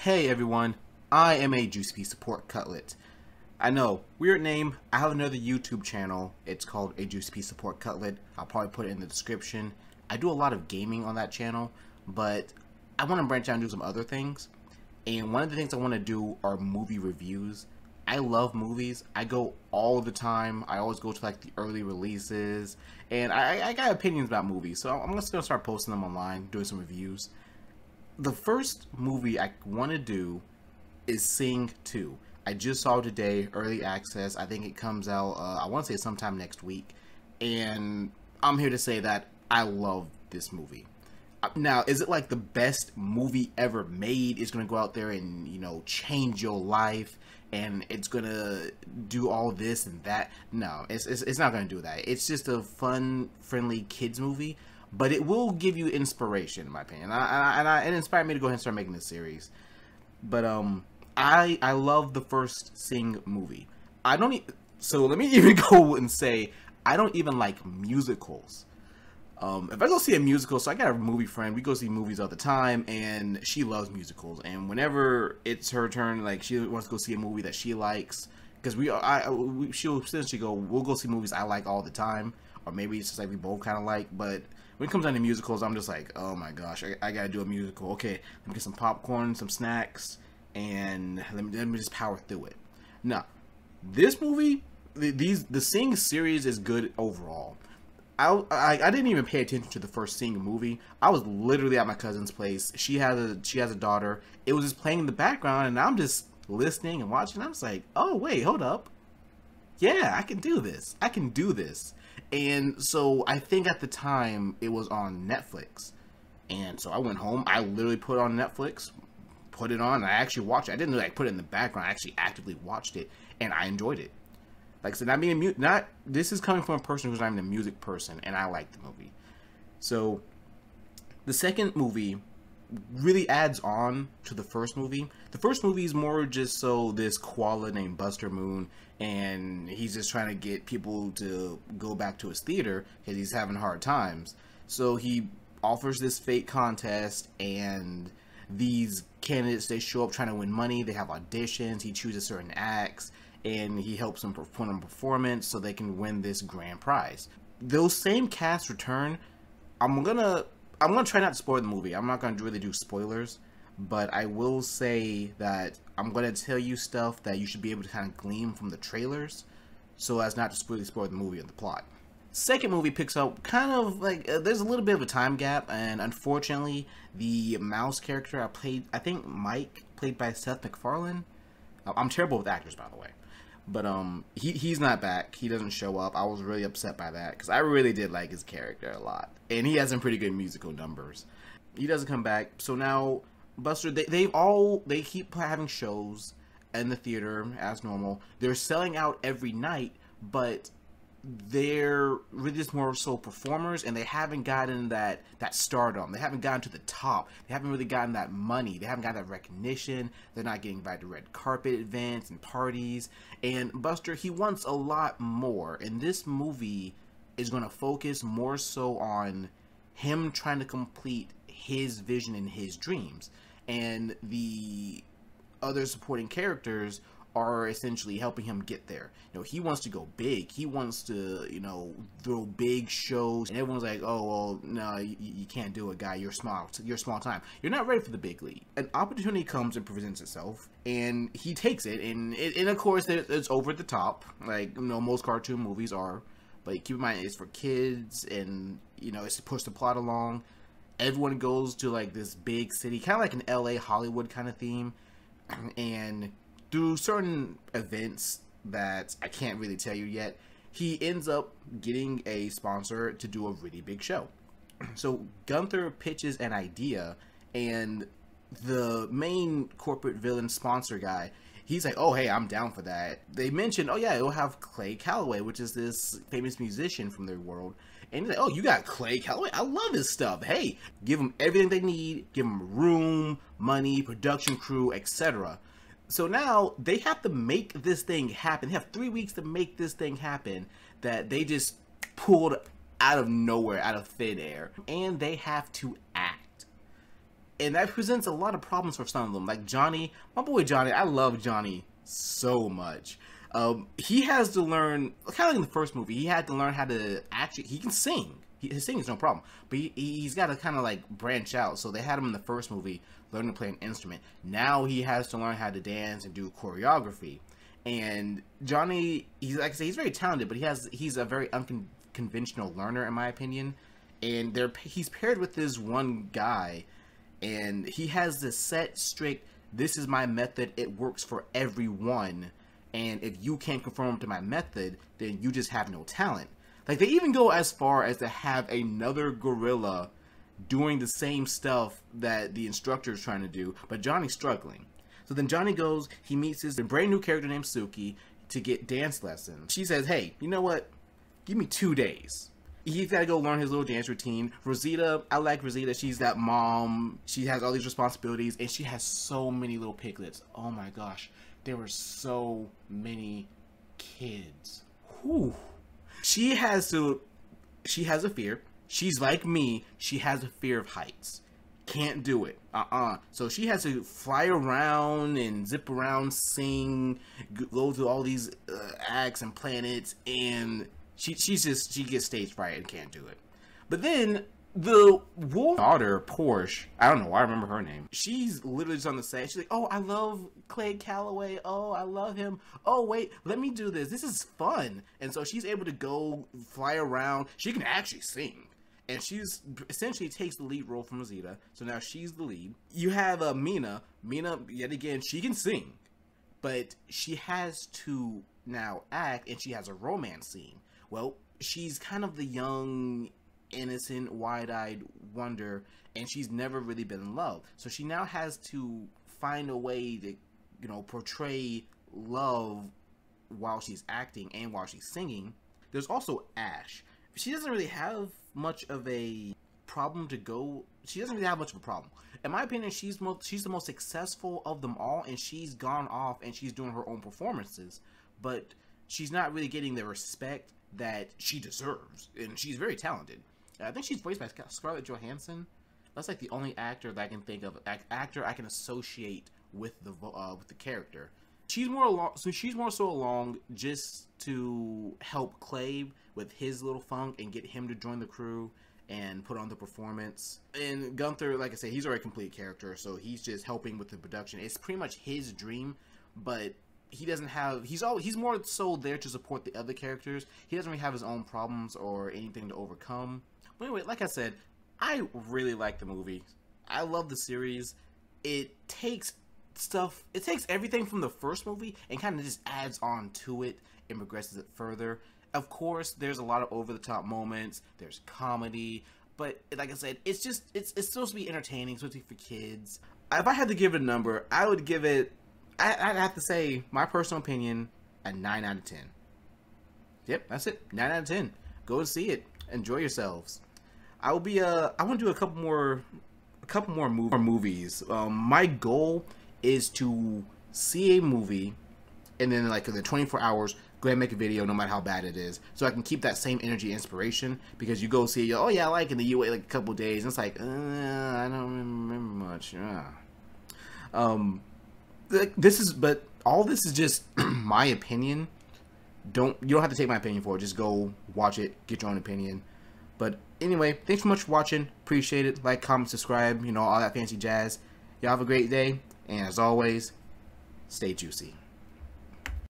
Hey everyone, I am a Juicy Piece of Pork Cutlet. I know, weird name. I have another YouTube channel. It's called A Juicy Piece of Pork Cutlet. I'll probably put it in the description. I do a lot of gaming on that channel, but I want to branch out and do some other things. And one of the things I want to do are movie reviews. I love movies. I go all the time. I always go to like the early releases. And I got opinions about movies, so I'm just going to start posting them online, doing some reviews. The first movie I want to do is Sing 2. I just saw it today, early access. I think it comes out, I want to say sometime next week. And I'm here to say that I love this movie. Now, is it like the best movie ever made? It's going to go out there and, you know, change your life, and it's going to do all this and that? No, it's not going to do that. It's just a fun, friendly kids movie. But it will give you inspiration, in my opinion. It inspired me to go ahead and start making this series. But I love the first Sing movie. So let me even go and say I don't even like musicals. If I go see a musical, so I got a movie friend. We go see movies all the time, and she loves musicals. And whenever it's her turn, like she wants to go see a movie that she likes, because she'll essentially go, we'll go see movies I like all the time, or maybe it's just like we both kind of like, but. When it comes down to musicals, I'm just like, oh my gosh, I gotta do a musical. Okay, let me get some popcorn, some snacks, and let me just power through it. Now, this movie, the Sing series is good overall. I didn't even pay attention to the first Sing movie. I was literally at my cousin's place. She has a daughter. It was just playing in the background, and I'm just listening and watching. I was like, oh wait, hold up. Yeah, I can do this. I can do this. And so I think at the time it was on Netflix. And so I went home. I literally put it on Netflix, put it on, and I actually watched it. I didn't like put it in the background. I actually actively watched it, and I enjoyed it. Like I said, this is coming from a person who's not even a music person, and I like the movie. So the second movie really adds on to the first movie. The first movie is more just so this koala named Buster Moon, and he's just trying to get people to go back to his theater because he's having hard times. So he offers this fake contest, and these candidates, they show up trying to win money. They have auditions. He chooses certain acts, and he helps them put on performance so they can win this grand prize. Those same cast return. I'm gonna try not to spoil the movie. I'm not gonna really do spoilers, but I will say that I'm gonna tell you stuff that you should be able to kind of glean from the trailers, so as not to really spoil the movie and the plot. Second movie picks up kind of like there's a little bit of a time gap, and unfortunately, the mouse character I think Mike, played by Seth MacFarlane. I'm terrible with actors, by the way. But he's not back. He doesn't show up. I was really upset by that because I really did like his character a lot, and he has some pretty good musical numbers. He doesn't come back, so now Buster, they keep having shows in the theater as normal. They're selling out every night, but they're really just more so performers, and they haven't gotten that stardom. They haven't gotten to the top. They haven't really gotten that money. They haven't got that recognition. They're not getting invited to red carpet events and parties. And Buster, he wants a lot more. And this movie is going to focus more so on him trying to complete his vision and his dreams. And the other supporting characters are essentially helping him get there. You know, he wants to go big. He wants to, you know, throw big shows, and everyone's like, "Oh, well, no, you can't do it, guy. You're small time. You're not ready for the big league." An opportunity comes and presents itself, and he takes it. And of course, it's over the top, like, you know, most cartoon movies are. But keep in mind, it's for kids, and you know, it's to push the plot along. Everyone goes to like this big city, kind of like an LA Hollywood kind of theme, and through certain events that I can't really tell you yet, he ends up getting a sponsor to do a really big show. So Gunther pitches an idea, and the main corporate villain sponsor guy, he's like, oh, hey, I'm down for that. They mentioned, oh yeah, it'll have Clay Calloway, which is this famous musician from their world. And he's like, oh, you got Clay Calloway? I love his stuff. Hey, give them everything they need. Give them room, money, production crew, etc. So now they have to make this thing happen. They have 3 weeks to make this thing happen that they just pulled out of nowhere, out of thin air. And they have to act. And that presents a lot of problems for some of them. Like Johnny, my boy Johnny, I love Johnny so much. He has to learn, kind of like in the first movie, he had to learn how to actually, he can sing. His singing is no problem. But he's got to kind of like branch out. So they had him in the first movie learn to play an instrument. Now he has to learn how to dance and do choreography. And Johnny, he's like I say, he's very talented, but he's a very unconventional learner in my opinion. And he's paired with this one guy, and he has this set, strict, this is my method, it works for everyone, and if you can't conform to my method, then you just have no talent. Like, they even go as far as to have another gorilla doing the same stuff that the instructor is trying to do, but Johnny's struggling. So then Johnny goes, he meets his brand new character named Suki to get dance lessons. She says, hey, you know what? Give me 2 days. He's got to go learn his little dance routine. Rosita, I like Rosita. She's that mom. She has all these responsibilities, and she has so many little piglets. Oh my gosh. There were so many kids. Whew. She has a fear. She's like me. She has a fear of heights. Can't do it. So she has to fly around and zip around, sing, go to all these acts and planets, and she gets stage fright and can't do it. But then the wolf daughter, Porsche, I don't know why I remember her name. She's literally just on the set. She's like, oh, I love Clay Calloway. Oh, I love him. Oh, wait, let me do this. This is fun. And so she's able to go fly around. She can actually sing. And she's essentially takes the lead role from Rosita. So now she's the lead. You have Mina. Mina, yet again, she can sing. But she has to now act, and she has a romance scene. Well, she's kind of the young, innocent, wide-eyed wonder, and she's never really been in love. So she now has to find a way to, you know, portray love while she's acting and while she's singing. There's also Ash. She doesn't really have much of a problem to go. She doesn't really have much of a problem. In my opinion, she's the most successful of them all, and she's gone off and she's doing her own performances. But she's not really getting the respect that she deserves, and she's very talented. I think she's voiced by Scarlett Johansson. That's like the only actor that I can think of, actor I can associate with the character. She's more so along just to help Clay with his little funk and get him to join the crew and put on the performance. And Gunther, like I said, he's already a complete character, so he's just helping with the production. It's pretty much his dream, but he doesn't have, he's more so there to support the other characters. He doesn't really have his own problems or anything to overcome. But anyway, like I said, I really like the movie. I love the series. It takes everything from the first movie and kind of just adds on to it and progresses it further. Of course, there's a lot of over-the-top moments. There's comedy. But like I said, it's supposed to be entertaining, supposed to be for kids. If I had to give it a number, I would give it, I'd have to say, my personal opinion, a 9 out of 10. Yep, that's it. 9 out of 10. Go and see it. Enjoy yourselves. I want to do a couple more movies. My goal is to see a movie, and then like in the 24 hours, go ahead and make a video, no matter how bad it is, so I can keep that same energy, inspiration. Because you go see it, oh yeah, I like it, and then you wait like a couple days, and it's like, I don't remember much. But all this is just my opinion. You don't have to take my opinion for it. Just go watch it, get your own opinion. But anyway, thanks so much for watching. Appreciate it. Like, comment, subscribe, all that fancy jazz. Y'all have a great day. And as always, stay juicy.